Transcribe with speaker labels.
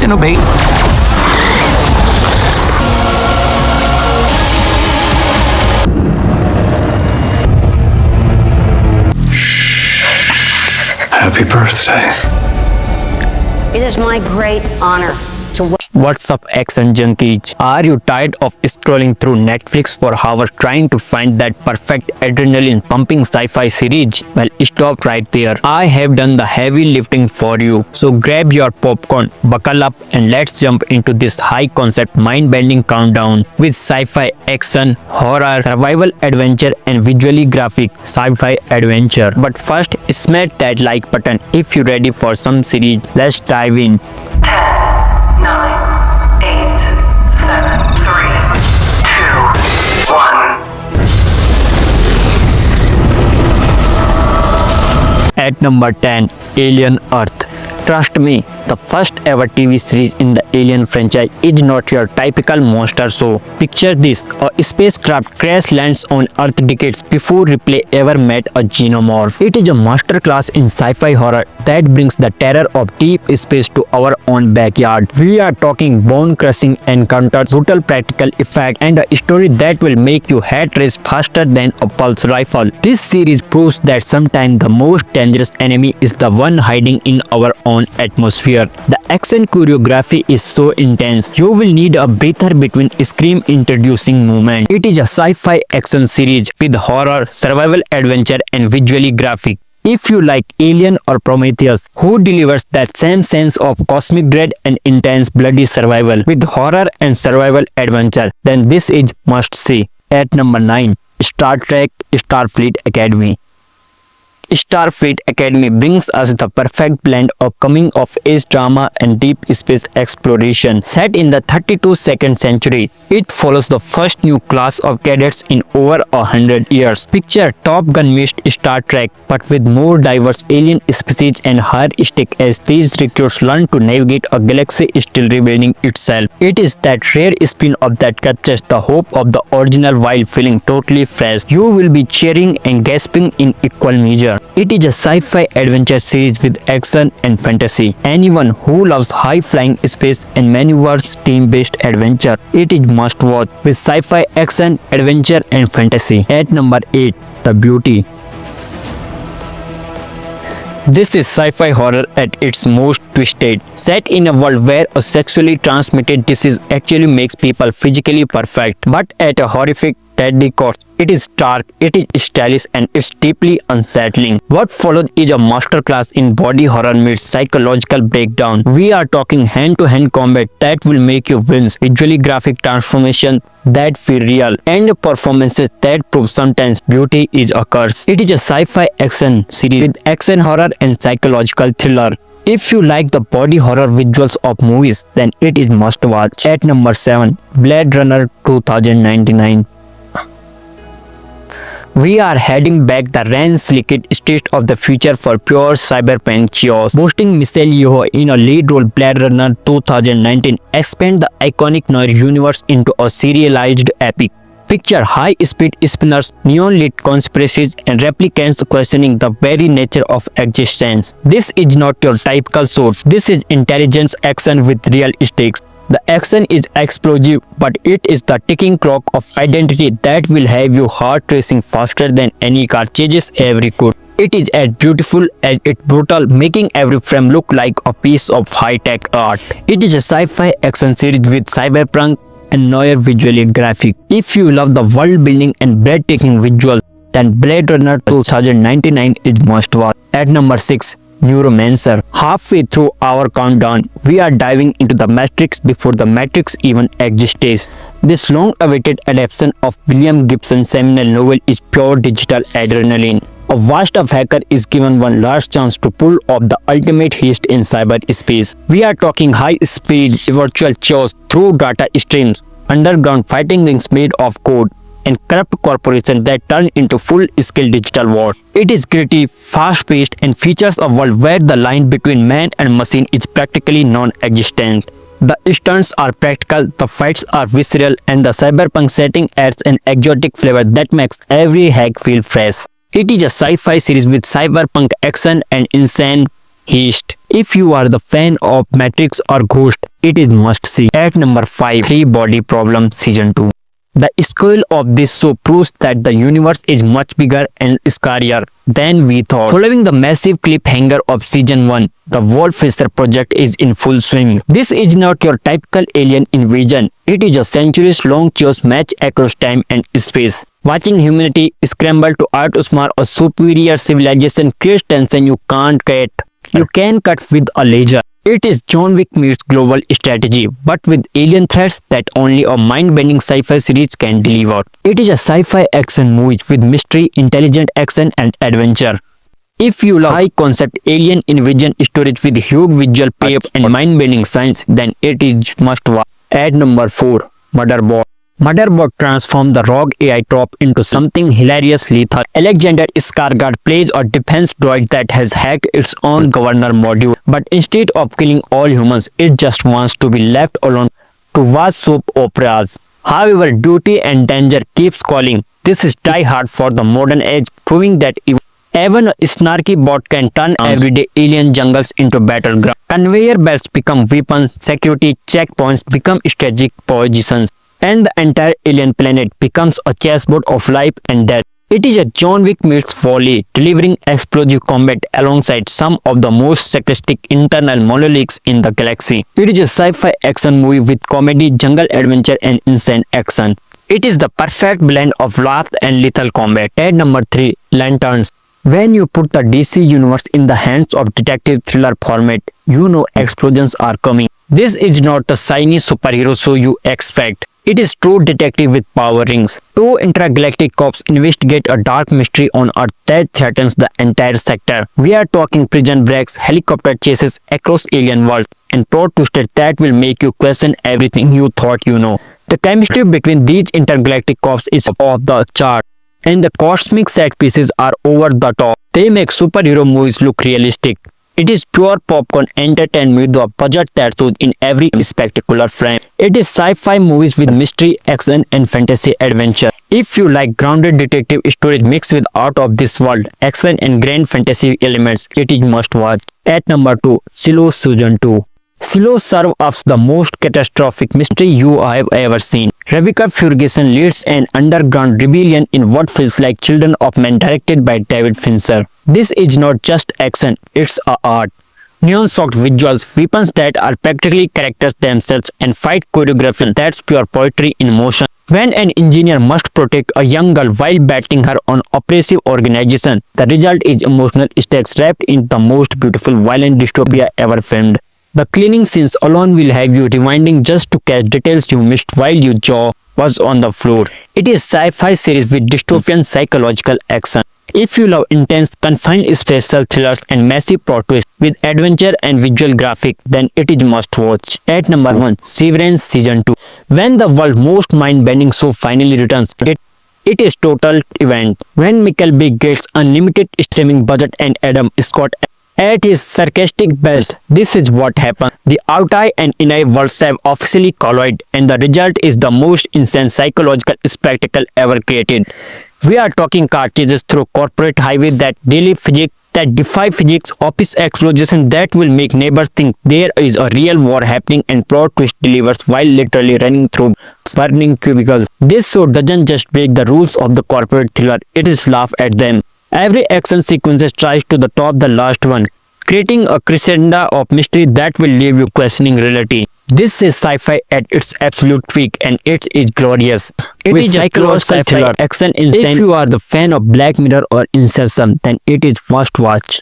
Speaker 1: चलो भाई।
Speaker 2: Happy birthday.
Speaker 3: It is my great honor to
Speaker 4: What's up, action junkies? Are you tired of scrolling through Netflix for hours trying to find that perfect adrenaline pumping sci-fi series? Well, stop right there. I have done the heavy lifting for you. So grab your popcorn, buckle up, and let's jump into this high concept mind-bending countdown with sci-fi action, horror, survival adventure, and visually graphic sci-fi adventure. But first, smash that like button if you're ready for some series. Let's dive in.
Speaker 5: 10, 9, 8, 7, 3, 2, 1.
Speaker 4: At number 10, Alien Earth. Trust me, the first ever TV series in the Alien franchise is not your typical monster show. Picture this, a spacecraft crash lands on Earth decades before Ripley ever met a xenomorph. It is a masterclass in sci-fi horror that brings the terror of deep space to our own backyard. We are talking bone-crushing encounters, brutal practical effects, and a story that will make your heart race faster than a pulse rifle. This series proves that sometimes the most dangerous enemy is the one hiding in our own atmosphere. The action choreography is so intense, you will need a breather between scream introducing movement. It is a sci-fi action series with horror, survival adventure, and visually graphic. If you like Alien or Prometheus, who delivers that same sense of cosmic dread and intense bloody survival with horror and survival adventure, then this is must see. At number 9, Star Trek Starfleet Academy. Starfleet Academy brings us the perfect blend of coming-of-age drama and deep space exploration. Set in the 32nd century, it follows the first new class of cadets in over 100 years. Picture Top Gun meets Star Trek, but with more diverse alien species and higher stakes as these recruits learn to navigate a galaxy still rebuilding itself. It is that rare spin-off that captures the hope of the original while feeling totally fresh. You will be cheering and gasping in equal measure. It is a sci-fi adventure series with action and fantasy. Anyone who loves high-flying space and maneuvers team-based adventure, it is must-watch with sci-fi action, adventure, and fantasy. At number 8, The Beauty. This is sci-fi horror at its most twisted. Set in a world where a sexually transmitted disease actually makes people physically perfect, but at a horrific, deadly cost. It is dark, it is stylish, and it's deeply unsettling. What follows is a masterclass in body horror meets psychological breakdown. We are talking hand-to-hand combat that will make you wince, visually graphic transformation that feel real, and performances that prove sometimes beauty is a curse. It is a sci-fi action series with action horror and psychological thriller. If you like the body horror visuals of movies, then it is must watch. At number 7, Blade Runner 2099. We are heading back the rain-slicked state of the future for pure cyberpunk chaos. Boasting Michelle Yeoh in a lead role, Blade Runner 2019 expand the iconic noir universe into a serialized epic. Picture high-speed spinners, neon-lit conspiracies, and replicants questioning the very nature of existence. This is not your typical show. This is intelligence action with real stakes. The action is explosive, but it is the ticking clock of identity that will have your heart racing faster than any car chases ever could. It is as beautiful as it's brutal, making every frame look like a piece of high-tech art. It is a sci-fi action series with cyberpunk and noir visually graphic. If you love the world building and breathtaking visuals, then Blade Runner 2099 is must watch. At number 6, Neuromancer. Halfway through our countdown, we are diving into the Matrix before the Matrix even exists. This long-awaited adaptation of William Gibson's seminal novel is pure digital adrenaline. A washed-up hacker is given one last chance to pull off the ultimate heist in cyberspace. We are talking high-speed virtual chaos through data streams, underground fighting rings made of code, and corrupt corporations that turn into full-scale digital war. It is gritty, fast-paced, and features a world where the line between man and machine is practically non-existent. The stunts are practical, the fights are visceral, and the cyberpunk setting adds an exotic flavor that makes every hack feel fresh. It is a sci-fi series with cyberpunk action and insane Heist. If you are the fan of Matrix or Ghost, it is must see. At number 5, Three Body Problem Season 2. The scale of this show proves that the universe is much bigger and scarier than we thought. Following the massive cliffhanger of Season 1, the Wolfisher project is in full swing. This is not your typical alien invasion. It is a centuries-long chess match across time and space. Watching humanity scramble to outsmart a superior civilization creates tension you can cut with a laser. It is John Wick meets global strategy, but with alien threats that only a mind-bending sci-fi series can deliver. It is a sci-fi action movie with mystery, intelligent action and adventure. If you love high-concept alien invasion stories with huge visual payoff and mind-bending science, then it is must-watch. At number 4, Motherboard. Motherboard transformed the rogue AI trope into something hilarious lethal. Alexander Skarsgård plays a defense droid that has hacked its own governor module, but instead of killing all humans, it just wants to be left alone to watch soap operas. However, duty and danger keeps calling. This is Die Hard for the modern age, proving that even a snarky bot can turn everyday alien jungles into battleground. Conveyor belts become weapons, security checkpoints become strategic positions, and the entire alien planet becomes a chessboard of life and death. It is a John Wick meets Folly, delivering explosive combat alongside some of the most sarcastic internal monologues in the galaxy. It is a sci-fi action movie with comedy, jungle adventure and insane action. It is the perfect blend of laugh and lethal combat. At number 3, Lanterns. When you put the DC universe in the hands of detective thriller format, you know explosions are coming. This is not the shiny superhero show you expect. It is true detective with power rings. Two intergalactic cops investigate a dark mystery on Earth that threatens the entire sector. We are talking prison breaks, helicopter chases across alien worlds, and plot twists that will make you question everything you thought you know. The chemistry between these intergalactic cops is off the chart, and the cosmic set pieces are over the top. They make superhero movies look realistic. It is pure popcorn entertainment with a budget that shows in every spectacular frame. It is sci-fi movies with mystery, action and fantasy adventure. If you like grounded detective stories mixed with out of this world, action and grand fantasy elements, it is must watch. At number 2, Silo Season 2. Silo serves as the most catastrophic mystery you have ever seen. Rebecca Ferguson leads an underground rebellion in what feels like Children of Men directed by David Fincher. This is not just action, it's a art. Neon-soaked visuals, weapons that are practically characters themselves, and fight choreography that's pure poetry in motion. When an engineer must protect a young girl while battling her own oppressive organization, the result is emotional stakes wrapped in the most beautiful violent dystopia ever filmed. The cleaning scenes alone will have you rewinding just to catch details you missed while your jaw was on the floor. It is a sci-fi series with dystopian psychological action. If you love intense, confined spatial thrillers and massive plot twists with adventure and visual graphics, then it is must watch. At number 1, Severance Season 2. When the world's most mind-bending show finally returns, it is total event. When Michael Bay gets unlimited streaming budget and Adam Scott at his sarcastic best, this is what happened. The outer and inner worlds have officially collided, and the result is the most insane psychological spectacle ever created. We are talking car chases through corporate highways that defy physics, office explosions that will make neighbors think there is a real war happening, and plot twist delivers while literally running through burning cubicles. This show doesn't just break the rules of the corporate thriller, it is laugh at them. Every action sequence tries to top the last one, creating a crescendo of mystery that will leave you questioning reality. This is sci-fi at its absolute peak, and it is glorious. It is psychological thriller, action insane. If you are the fan of Black Mirror or Inception, then it is must watch.